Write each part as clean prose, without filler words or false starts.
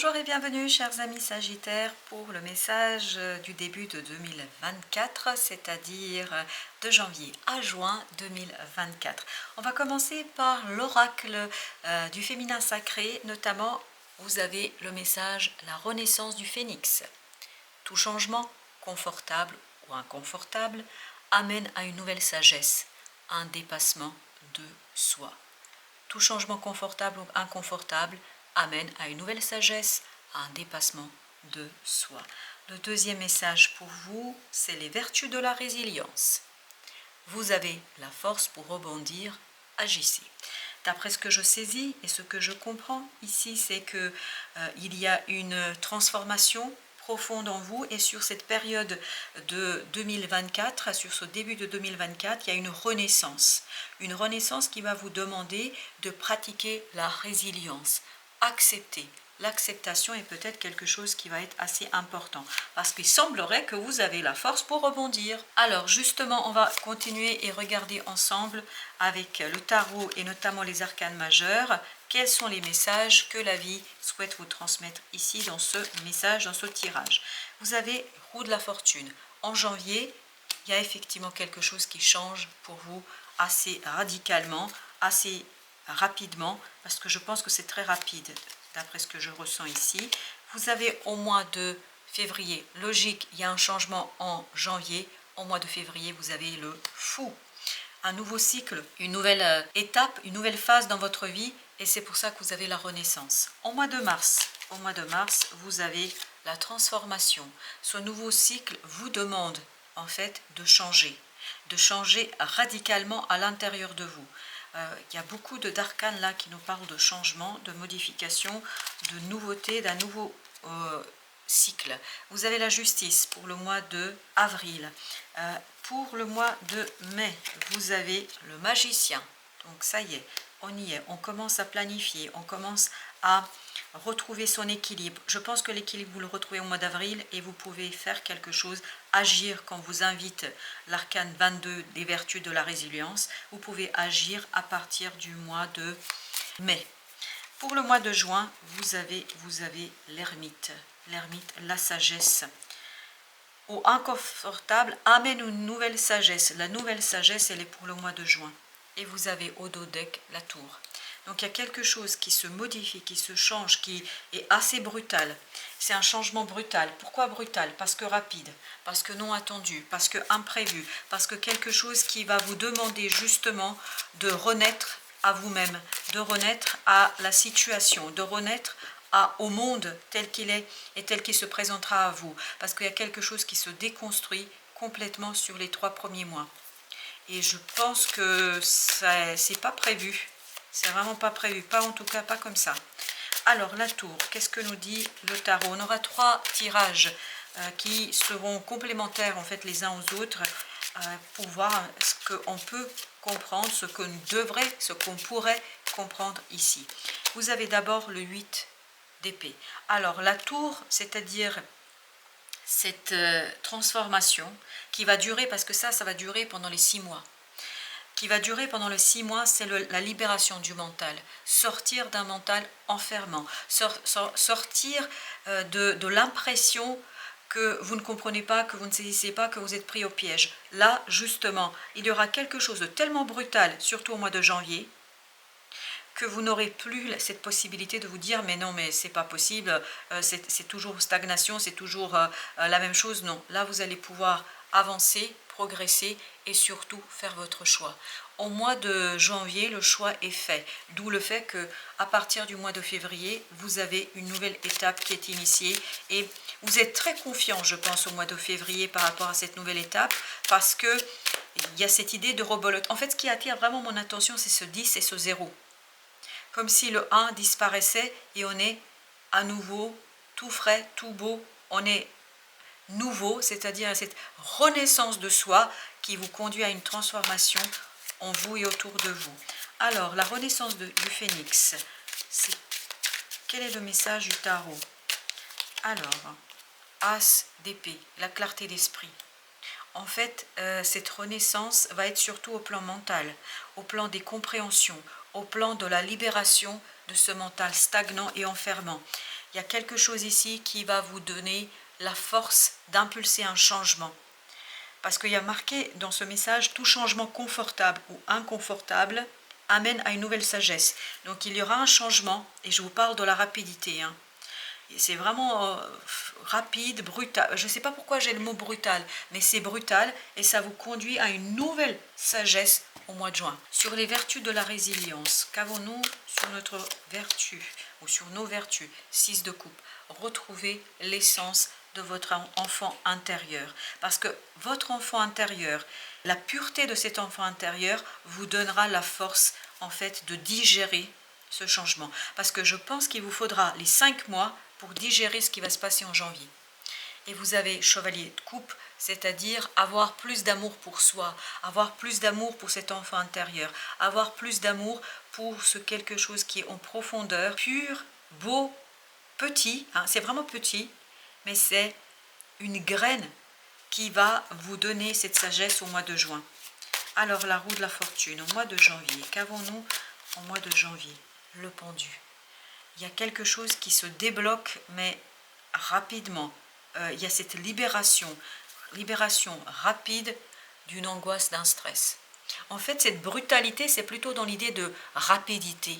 Bonjour et bienvenue chers amis Sagittaires pour le message du début de 2024, c'est-à-dire de janvier à juin 2024. On va commencer par l'oracle du féminin sacré, notamment vous avez le message la renaissance du phénix. Tout changement, confortable ou inconfortable, amène à une nouvelle sagesse, un dépassement de soi. Tout changement confortable ou inconfortable amène à une nouvelle sagesse, à un dépassement de soi. Le deuxième message pour vous, c'est les vertus de la résilience. Vous avez la force pour rebondir, agissez. D'après ce que je saisis et ce que je comprends ici, c'est que il y a une transformation profonde en vous, et sur cette période de 2024, sur ce début de 2024, il y a une renaissance qui va vous demander de pratiquer la résilience. Accepter. L'acceptation est peut-être quelque chose qui va être assez important, parce qu'il semblerait que vous avez la force pour rebondir. Alors justement, on va continuer et regarder ensemble avec le tarot et notamment les arcanes majeurs, quels sont les messages que la vie souhaite vous transmettre ici dans ce message, dans ce tirage. Vous avez roue de la fortune. En janvier, il y a effectivement quelque chose qui change pour vous assez radicalement, assez rapidement, parce que je pense que c'est très rapide d'après ce que je ressens ici. Vous avez au mois de février, logique, il y a un changement en janvier. Au mois de février, vous avez le fou. Un nouveau cycle, une nouvelle étape, une nouvelle phase dans votre vie, et c'est pour ça que vous avez la renaissance. Au mois de mars, vous avez la transformation. Ce nouveau cycle vous demande en fait de changer radicalement à l'intérieur de vous. Il y a beaucoup d'arcanes là qui nous parlent de changement, de modification, de nouveauté, d'un nouveau cycle. Vous avez la justice pour le mois de avril. Pour le mois de mai, vous avez le magicien. Donc ça y est, on y est, on commence à planifier, on commence à retrouver son équilibre. Je pense que l'équilibre, vous le retrouvez au mois d'avril, et vous pouvez faire quelque chose, agir quand vous invite l'arcane 22 des vertus de la résilience. Vous pouvez agir à partir du mois de mai. Pour le mois de juin, vous avez l'ermite, la sagesse. Au inconfortable amène une nouvelle sagesse. La nouvelle sagesse, elle est pour le mois de juin. Et vous avez au dos deck la tour. Donc il y a quelque chose qui se modifie, qui se change, qui est assez brutal. C'est un changement brutal. Pourquoi brutal? Parce que rapide, parce que non attendu, parce que imprévu, parce que quelque chose qui va vous demander justement de renaître à vous-même, de renaître à la situation, de renaître au monde tel qu'il est et tel qu'il se présentera à vous. Parce qu'il y a quelque chose qui se déconstruit complètement sur les 3 premiers mois. Et je pense que c'est pas prévu. C'est vraiment pas prévu. Pas en tout cas, pas comme ça. Alors, la tour, qu'est-ce que nous dit le tarot? On aura 3 tirages qui seront complémentaires en fait les uns aux autres pour voir ce qu'on peut comprendre, ce qu'on pourrait comprendre ici. Vous avez d'abord le 8 d'épée. Alors, la tour, c'est-à-dire cette transformation qui va durer, parce que ça va durer pendant les 6 mois. Qui va durer pendant les 6 mois, c'est la libération du mental. Sortir d'un mental enfermant. Sortir de l'impression que vous ne comprenez pas, que vous ne saisissez pas, que vous êtes pris au piège. Là, justement, il y aura quelque chose de tellement brutal, surtout au mois de janvier, que vous n'aurez plus cette possibilité de vous dire mais non, mais c'est pas possible, c'est toujours stagnation, c'est toujours la même chose. Non, là vous allez pouvoir avancer, progresser et surtout faire votre choix. Au mois de janvier, le choix est fait, d'où le fait que à partir du mois de février, vous avez une nouvelle étape qui est initiée, et vous êtes très confiant, je pense, au mois de février par rapport à cette nouvelle étape, parce que il y a cette idée de rebolote. En fait, ce qui attire vraiment mon attention, c'est ce 10 et ce 0. Comme si le 1 disparaissait et on est à nouveau tout frais, tout beau, on est nouveau, c'est-à-dire cette renaissance de soi qui vous conduit à une transformation en vous et autour de vous. Alors, la renaissance du phénix, quel est le message du tarot? Alors, As d'épée, la clarté d'esprit. En fait, cette renaissance va être surtout au plan mental, au plan des compréhensions, au plan de la libération de ce mental stagnant et enfermant. Il y a quelque chose ici qui va vous donner la force d'impulser un changement. Parce qu'il y a marqué dans ce message, tout changement confortable ou inconfortable amène à une nouvelle sagesse. Donc il y aura un changement, et je vous parle de la rapidité. Hein. C'est vraiment rapide, brutal. Je ne sais pas pourquoi j'ai le mot brutal, mais c'est brutal et ça vous conduit à une nouvelle sagesse au mois de juin. Sur les vertus de la résilience, qu'avons-nous sur notre vertu ou sur nos vertus? 6 de coupe. Retrouvez l'essence de votre enfant intérieur. Parce que votre enfant intérieur, la pureté de cet enfant intérieur vous donnera la force en fait de digérer ce changement. Parce que je pense qu'il vous faudra les 5 mois pour digérer ce qui va se passer en janvier. Et vous avez chevalier de coupe, c'est-à-dire avoir plus d'amour pour soi, avoir plus d'amour pour cet enfant intérieur, avoir plus d'amour pour ce quelque chose qui est en profondeur, pur, beau, petit, hein, c'est vraiment petit, mais c'est une graine qui va vous donner cette sagesse au mois de juin. Alors la roue de la fortune, au mois de janvier, qu'avons-nous au mois de janvier? Le pendu. Il y a quelque chose qui se débloque, mais rapidement. Il y a cette libération rapide d'une angoisse, d'un stress. En fait, cette brutalité, c'est plutôt dans l'idée de rapidité.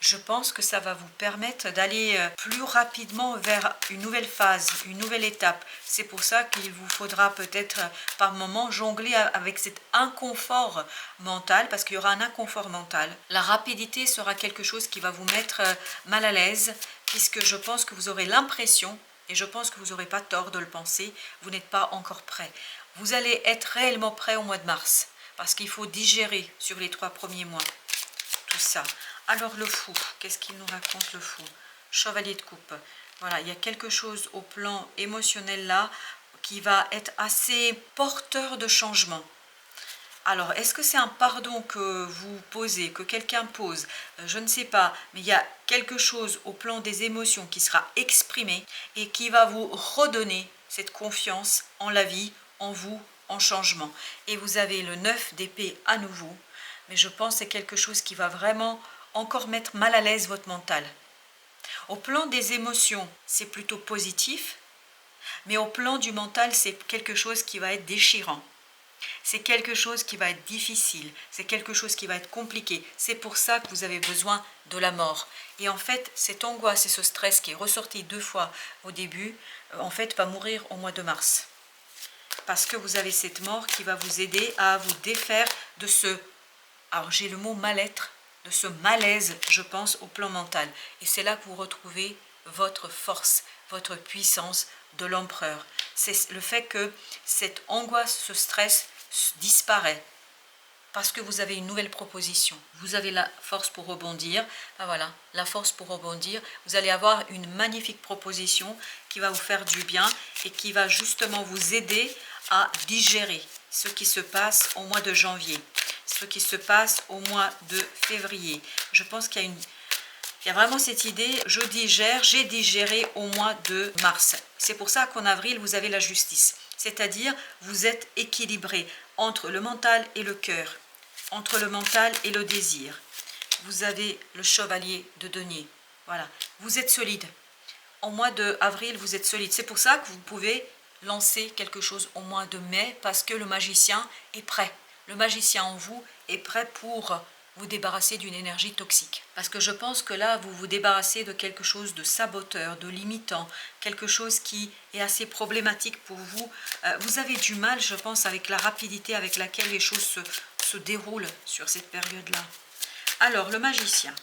Je pense que ça va vous permettre d'aller plus rapidement vers une nouvelle phase, une nouvelle étape. C'est pour ça qu'il vous faudra peut-être par moment jongler avec cet inconfort mental, parce qu'il y aura un inconfort mental. La rapidité sera quelque chose qui va vous mettre mal à l'aise, puisque je pense que vous aurez l'impression, et je pense que vous n'aurez pas tort de le penser, vous n'êtes pas encore prêt. Vous allez être réellement prêt au mois de mars, parce qu'il faut digérer sur les 3 premiers mois tout ça. Alors le fou, qu'est-ce qu'il nous raconte le fou? Chevalier de coupe. Voilà, il y a quelque chose au plan émotionnel là qui va être assez porteur de changement. Alors, est-ce que c'est un pardon que vous posez, que quelqu'un pose? Je ne sais pas, mais il y a quelque chose au plan des émotions qui sera exprimé et qui va vous redonner cette confiance en la vie, en vous, en changement. Et vous avez le 9 d'épée à nouveau, mais je pense que c'est quelque chose qui va vraiment encore mettre mal à l'aise votre mental. Au plan des émotions, c'est plutôt positif, mais au plan du mental, c'est quelque chose qui va être déchirant. C'est quelque chose qui va être difficile, c'est quelque chose qui va être compliqué. C'est pour ça que vous avez besoin de la mort. Et en fait, cette angoisse et ce stress qui est ressorti 2 fois au début, en fait, va mourir au mois de mars. Parce que vous avez cette mort qui va vous aider à vous défaire de ce, alors j'ai le mot mal-être, de ce malaise, je pense, au plan mental. Et c'est là que vous retrouvez votre force, votre puissance de l'empereur. C'est le fait que cette angoisse, ce stress disparaît parce que vous avez une nouvelle proposition. Vous avez la force pour rebondir. Ben voilà, la force pour rebondir. Vous allez avoir une magnifique proposition qui va vous faire du bien et qui va justement vous aider à digérer ce qui se passe au mois de janvier, ce qui se passe au mois de février. Je pense qu'il y a vraiment cette idée, je digère, j'ai digéré au mois de mars. C'est pour ça qu'en avril, vous avez la justice. C'est-à-dire, vous êtes équilibré entre le mental et le cœur, entre le mental et le désir. Vous avez le chevalier de denier. Voilà, vous êtes solide. Au mois d'avril, vous êtes solide. C'est pour ça que vous pouvez lancer quelque chose au mois de mai, parce que le magicien est prêt. Le magicien en vous est prêt pour vous débarrasser d'une énergie toxique. Parce que je pense que là, vous vous débarrassez de quelque chose de saboteur, de limitant, quelque chose qui est assez problématique pour vous. Vous avez du mal, je pense, avec la rapidité avec laquelle les choses se déroulent sur cette période-là. Alors, le magicien,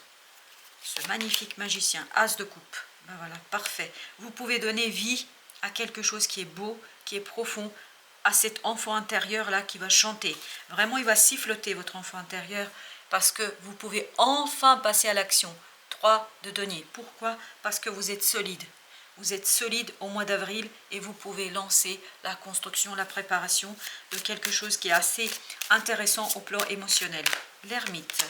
ce magnifique magicien, as de coupe, ben voilà, parfait. Vous pouvez donner vie à quelque chose qui est beau, qui est profond, à cet enfant intérieur-là qui va chanter. Vraiment, il va siffloter, votre enfant intérieur, parce que vous pouvez enfin passer à l'action. 3 de denier. Pourquoi? Parce que vous êtes solide. Vous êtes solide au mois d'avril et vous pouvez lancer la construction, la préparation de quelque chose qui est assez intéressant au plan émotionnel. L'ermite,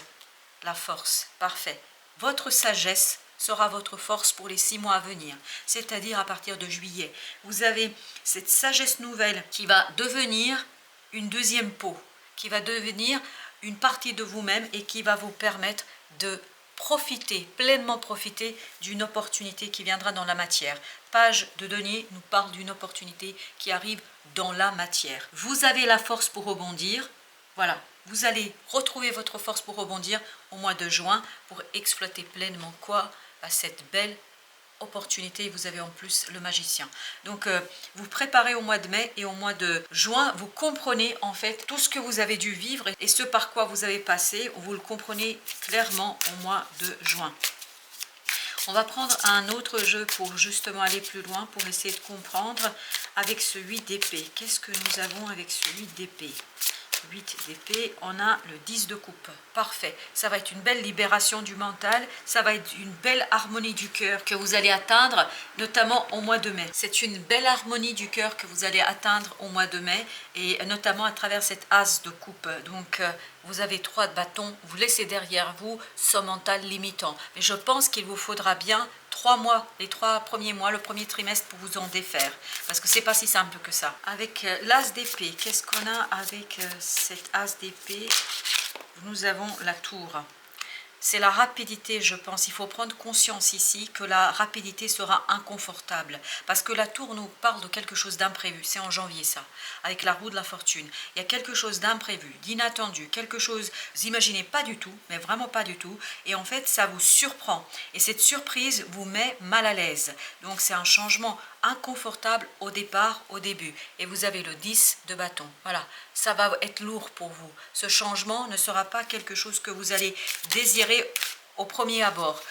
la force, parfait. Votre sagesse sera votre force pour les 6 mois à venir, c'est-à-dire à partir de juillet. Vous avez cette sagesse nouvelle qui va devenir une deuxième peau, qui va devenir une partie de vous-même et qui va vous permettre de profiter, pleinement profiter d'une opportunité qui viendra dans la matière. Page de denier nous parle d'une opportunité qui arrive dans la matière. Vous avez la force pour rebondir. Voilà, vous allez retrouver votre force pour rebondir au mois de juin pour exploiter pleinement quoi? Cette belle opportunité. Vous avez en plus le magicien. Donc vous préparez au mois de mai et au mois de juin, vous comprenez en fait tout ce que vous avez dû vivre et ce par quoi vous avez passé, vous le comprenez clairement au mois de juin. On va prendre un autre jeu pour justement aller plus loin, pour essayer de comprendre avec ce 8 d'épée. Qu'est-ce que nous avons avec ce 8 d'épée? 8 d'épée, on a le 10 de coupe. Parfait. Ça va être une belle libération du mental. Ça va être une belle harmonie du cœur que vous allez atteindre, notamment au mois de mai. C'est une belle harmonie du cœur que vous allez atteindre au mois de mai et notamment à travers cette as de coupe. Donc, vous avez 3 de bâton. Vous laissez derrière vous ce mental limitant. Mais je pense qu'il vous faudra bien 3 mois, les 3 premiers mois, le premier trimestre pour vous en défaire. Parce que c'est pas si simple que ça. Avec l'as d'épée, qu'est-ce qu'on a avec cette as d'épée? Nous avons la tour. C'est la rapidité, je pense. Il faut prendre conscience ici que la rapidité sera inconfortable. Parce que la tour nous parle de quelque chose d'imprévu. C'est en janvier ça, avec la roue de la fortune. Il y a quelque chose d'imprévu, d'inattendu, quelque chose, vous imaginez pas du tout, mais vraiment pas du tout. Et en fait, ça vous surprend. Et cette surprise vous met mal à l'aise. Donc c'est un changement inconfortable au départ, au début. Et vous avez le 10 de bâton. Voilà, ça va être lourd pour vous. Ce changement ne sera pas quelque chose que vous allez désirer au premier abord.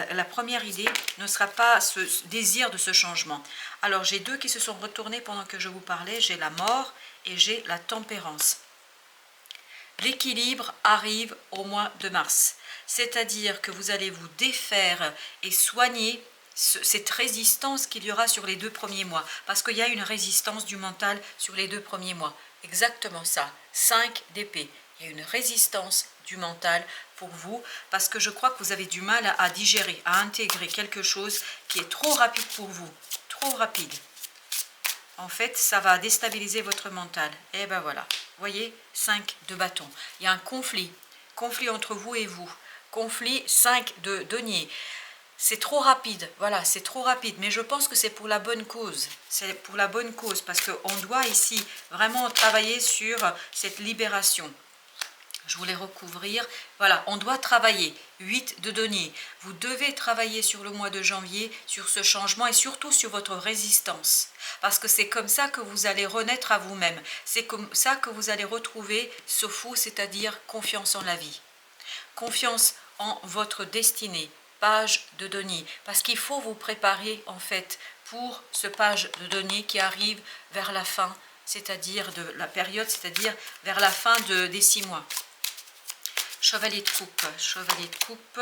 La première idée ne sera pas ce désir de ce changement. Alors j'ai 2 qui se sont retournés pendant que je vous parlais. J'ai la mort et j'ai la tempérance. L'équilibre arrive au mois de mars. C'est-à-dire que vous allez vous défaire et soigner cette résistance qu'il y aura sur les 2 premiers mois. Parce qu'il y a une résistance du mental sur les 2 premiers mois. Exactement ça. 5 d'épée. Il y a une résistance du mental pour vous parce que je crois que vous avez du mal à digérer, à intégrer quelque chose qui est trop rapide pour vous. Trop rapide. En fait, ça va déstabiliser votre mental. Et ben voilà. Vous voyez, 5 de bâton. Il y a un conflit. Conflit entre vous et vous. Conflit 5 de denier. C'est trop rapide, voilà, c'est trop rapide, mais je pense que c'est pour la bonne cause. C'est pour la bonne cause, parce qu'on doit ici vraiment travailler sur cette libération. Je voulais recouvrir, voilà, on doit travailler. 8 de denier. Vous devez travailler sur le mois de janvier, sur ce changement et surtout sur votre résistance. Parce que c'est comme ça que vous allez renaître à vous-même. C'est comme ça que vous allez retrouver ce fou, c'est-à-dire confiance en la vie. Confiance en votre destinée. Page de denier, parce qu'il faut vous préparer en fait pour ce page de denier qui arrive vers la fin, c'est-à-dire de la période, c'est-à-dire vers la fin des 6 mois. Chevalier de coupe,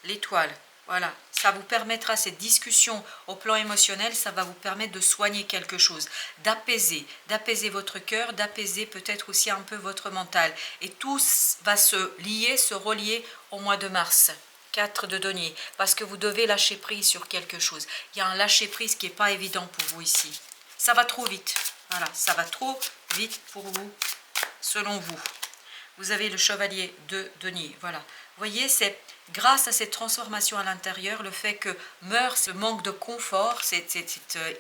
l'étoile. Voilà, ça vous permettra, cette discussion au plan émotionnel, ça va vous permettre de soigner quelque chose, d'apaiser votre cœur, d'apaiser peut-être aussi un peu votre mental. Et tout va se lier, se relier au mois de mars. 4 de denier, parce que vous devez lâcher prise sur quelque chose. Il y a un lâcher prise qui n'est pas évident pour vous ici. Ça va trop vite. Voilà, ça va trop vite pour vous, selon vous. Vous avez le chevalier de denier. Voilà. Vous voyez, c'est grâce à cette transformation à l'intérieur, le fait que meurt ce manque de confort, cette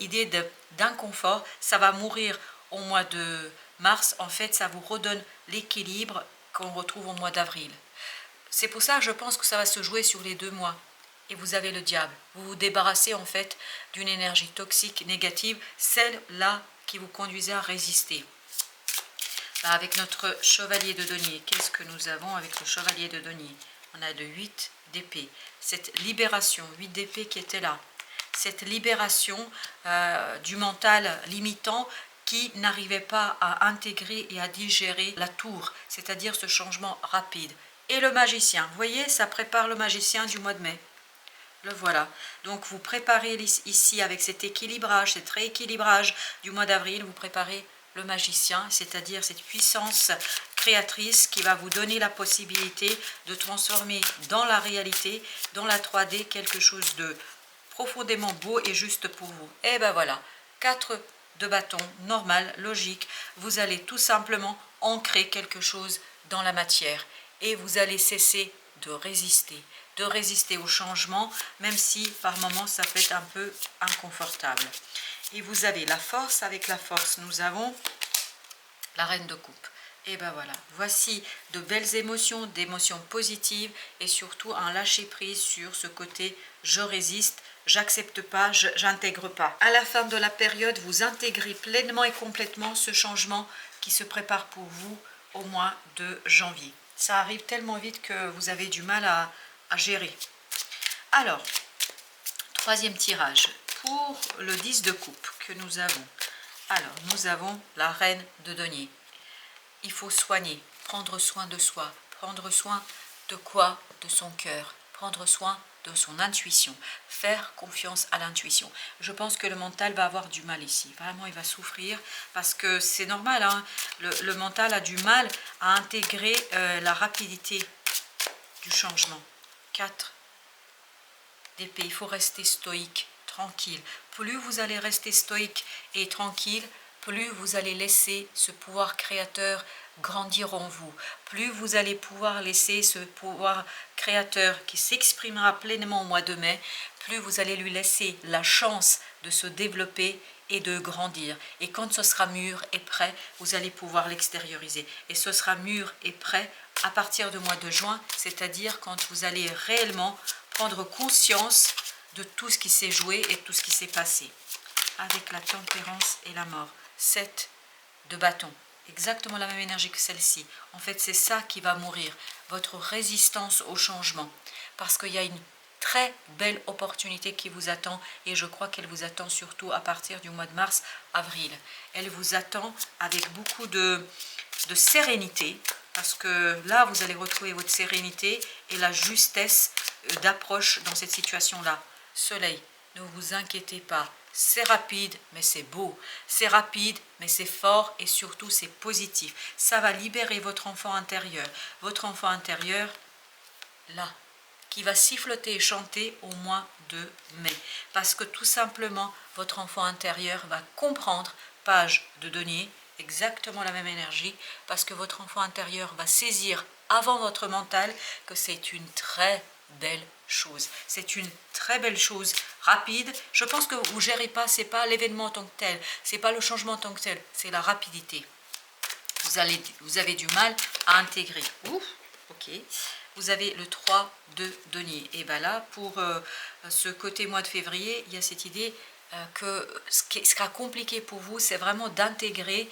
idée d'inconfort, ça va mourir au mois de mars. En fait, ça vous redonne l'équilibre qu'on retrouve au mois d'avril. C'est pour ça que je pense que ça va se jouer sur les 2 mois. Et vous avez le diable. Vous vous débarrassez en fait d'une énergie toxique, négative, celle-là qui vous conduisait à résister. Avec notre chevalier de denier, qu'est-ce que nous avons avec le chevalier de denier? On a le 8 d'épée. Cette libération, 8 d'épée qui était là. Cette libération du mental limitant qui n'arrivait pas à intégrer et à digérer la tour, c'est-à-dire ce changement rapide. Et le magicien, vous voyez, ça prépare le magicien du mois de mai. Le voilà. Donc vous préparez ici avec cet équilibrage, cet rééquilibrage du mois d'avril, vous préparez le magicien, c'est-à-dire cette puissance créatrice qui va vous donner la possibilité de transformer dans la réalité, dans la 3D, quelque chose de profondément beau et juste pour vous. Et ben voilà, 4 de bâton, normal, logique. Vous allez tout simplement ancrer quelque chose dans la matière. Et vous allez cesser de résister. de résister au changement, même si par moments ça peut être un peu inconfortable. Et vous avez la force. Avec la force, nous avons la reine de coupe. Et ben voilà, voici de belles émotions, d'émotions positives et surtout un lâcher prise sur ce côté je résiste, j'accepte pas, j'intègre pas. À la fin de la période, vous intégrez pleinement et complètement ce changement qui se prépare pour vous au mois de janvier. Ça arrive tellement vite que vous avez du mal à gérer. Alors, troisième tirage pour le 10 de coupe que nous avons. Alors, nous avons la reine de denier. Il faut soigner, prendre soin de soi. Prendre soin de quoi? De son cœur. Prendre soin de son intuition. Faire confiance à l'intuition. Je pense que le mental va avoir du mal ici. Vraiment, il va souffrir parce que c'est normal. Hein, le mental a du mal à intégrer la rapidité du changement. 4 d'épée. Il faut rester stoïque, tranquille. Plus vous allez rester stoïque et tranquille, plus vous allez laisser ce pouvoir créateur grandir en vous. Plus vous allez pouvoir laisser ce pouvoir créateur qui s'exprimera pleinement au mois de mai, plus vous allez lui laisser la chance de se développer et de grandir. Et quand ce sera mûr et prêt, vous allez pouvoir l'extérioriser. Et ce sera mûr et prêt à partir du mois de juin, c'est-à-dire quand vous allez réellement prendre conscience de tout ce qui s'est joué et de tout ce qui s'est passé. Avec la tempérance et la mort. 7 de bâton. Exactement la même énergie que celle-ci. En fait, c'est ça qui va mourir. Votre résistance au changement. Parce qu'il y a une très belle opportunité qui vous attend. Et je crois qu'elle vous attend surtout à partir du mois de mars, avril. Elle vous attend avec beaucoup de sérénité. Parce que là, vous allez retrouver votre sérénité et la justesse d'approche dans cette situation-là. Soleil, ne vous inquiétez pas. C'est rapide, mais c'est beau. C'est rapide, mais c'est fort et surtout c'est positif. Ça va libérer votre enfant intérieur. Votre enfant intérieur, là, qui va siffloter et chanter au mois de mai. Parce que tout simplement, votre enfant intérieur va comprendre, page de denier, exactement la même énergie, parce que votre enfant intérieur va saisir avant votre mental que c'est une très belle chose. C'est une très belle chose, rapide. Je pense que vous ne gérez pas, c'est pas l'événement en tant que tel, c'est pas le changement en tant que tel, c'est la rapidité. Vous avez du mal à intégrer. Ouf, ok. Vous avez le 3 de denier. Et bien là, pour ce côté mois de février, il y a cette idée que ce qui sera compliqué pour vous, c'est vraiment d'intégrer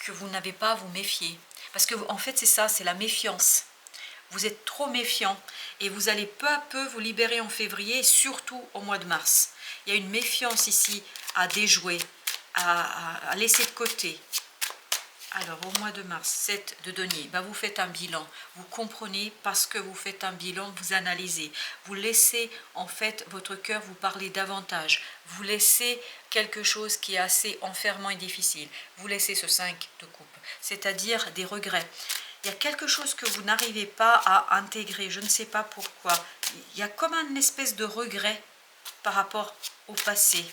que vous n'avez pas à vous méfier. Parce que en fait, c'est ça, c'est la méfiance. Vous êtes trop méfiant et vous allez peu à peu vous libérer en février, surtout au mois de mars. Il y a une méfiance ici à déjouer, à laisser de côté. Alors, au mois de mars, 7 de denier, ben vous faites un bilan. Vous comprenez, parce que vous faites un bilan, vous analysez. Vous laissez, en fait, votre cœur vous parler davantage. Vous laissez quelque chose qui est assez enfermant et difficile. Vous laissez ce 5 de coupe, c'est-à-dire des regrets. Il y a quelque chose que vous n'arrivez pas à intégrer, je ne sais pas pourquoi. Il y a comme une espèce de regret par rapport au passé.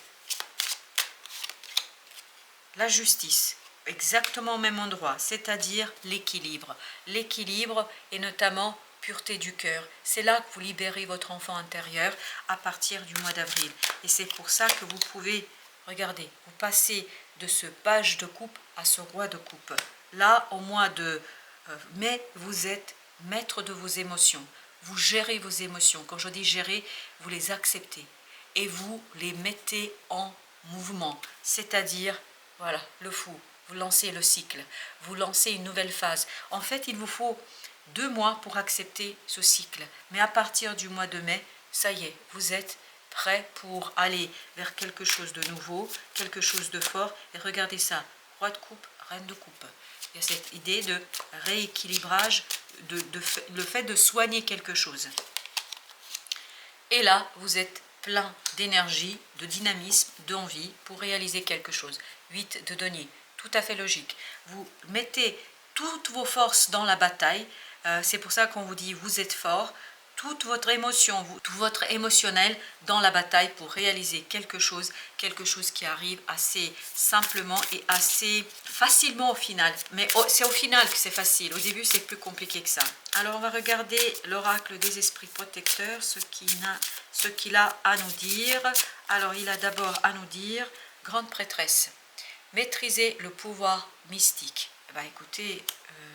La justice. Exactement au même endroit, c'est-à-dire l'équilibre. L'équilibre et notamment pureté du cœur. C'est là que vous libérez votre enfant intérieur à partir du mois d'avril. Et c'est pour ça que vous pouvez, regardez, vous passez de ce page de coupe à ce roi de coupe. Là, au mois de mai, vous êtes maître de vos émotions. Vous gérez vos émotions. Quand je dis gérer, vous les acceptez. Et vous les mettez en mouvement. C'est-à-dire, voilà, le fou. Vous lancez le cycle, vous lancez une nouvelle phase. En fait, il vous faut 2 mois pour accepter ce cycle. Mais à partir du mois de mai, ça y est, vous êtes prêt pour aller vers quelque chose de nouveau, quelque chose de fort. Et regardez ça, roi de coupe, reine de coupe. Il y a cette idée de rééquilibrage, le fait de soigner quelque chose. Et là, vous êtes plein d'énergie, de dynamisme, d'envie pour réaliser quelque chose. 8 de denier. Tout à fait logique. Vous mettez toutes vos forces dans la bataille. C'est pour ça qu'on vous dit vous êtes fort. toute votre émotion, tout votre émotionnel dans la bataille pour réaliser quelque chose qui arrive assez simplement et assez facilement au final. Mais c'est au final que c'est facile, au début c'est plus compliqué que ça. Alors on va regarder l'oracle des esprits protecteurs, ce qu'il a à nous dire. Alors il a d'abord à nous dire, grande prêtresse, maîtriser le pouvoir mystique. Eh bien, écoutez,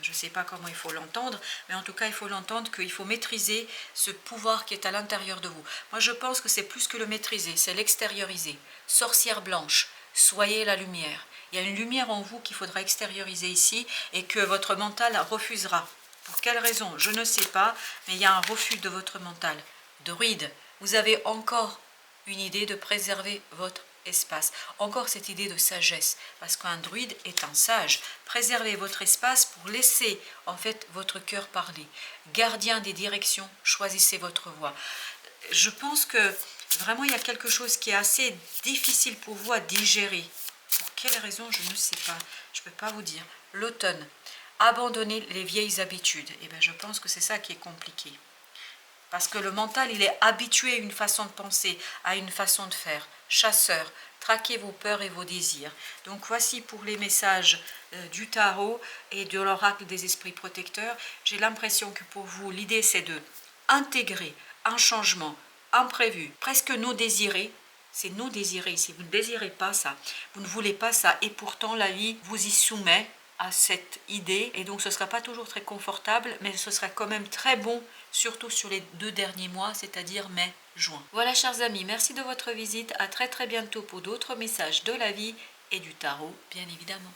je ne sais pas comment il faut l'entendre, mais en tout cas, il faut l'entendre qu'il faut maîtriser ce pouvoir qui est à l'intérieur de vous. Moi, je pense que c'est plus que le maîtriser, c'est l'extérioriser. Sorcière blanche, soyez la lumière. Il y a une lumière en vous qu'il faudra extérioriser ici et que votre mental refusera. Pour quelle raison? Je ne sais pas, mais il y a un refus de votre mental. Druide, vous avez encore une idée de préserver votre espace. Encore cette idée de sagesse, parce qu'un druide est un sage. Préservez votre espace pour laisser en fait votre cœur parler. Gardien des directions, choisissez votre voie. Je pense que vraiment il y a quelque chose qui est assez difficile pour vous à digérer. Pour quelle raison, je ne sais pas. Je ne peux pas vous dire. L'automne, abandonner les vieilles habitudes. Et bien je pense que c'est ça qui est compliqué. Parce que le mental, il est habitué à une façon de penser, à une façon de faire. Chasseur, traquez vos peurs et vos désirs. Donc voici pour les messages du tarot et de l'oracle des esprits protecteurs. J'ai l'impression que pour vous, l'idée c'est de intégrer un changement imprévu, presque non désiré. C'est non désiré ici, vous ne désirez pas ça, vous ne voulez pas ça et pourtant la vie vous y soumet à cette idée et donc ce ne sera pas toujours très confortable mais ce sera quand même très bon, surtout sur les 2 derniers mois, c'est-à-dire mai, juin. Voilà chers amis, merci de votre visite, à très bientôt pour d'autres messages de la vie et du tarot bien évidemment.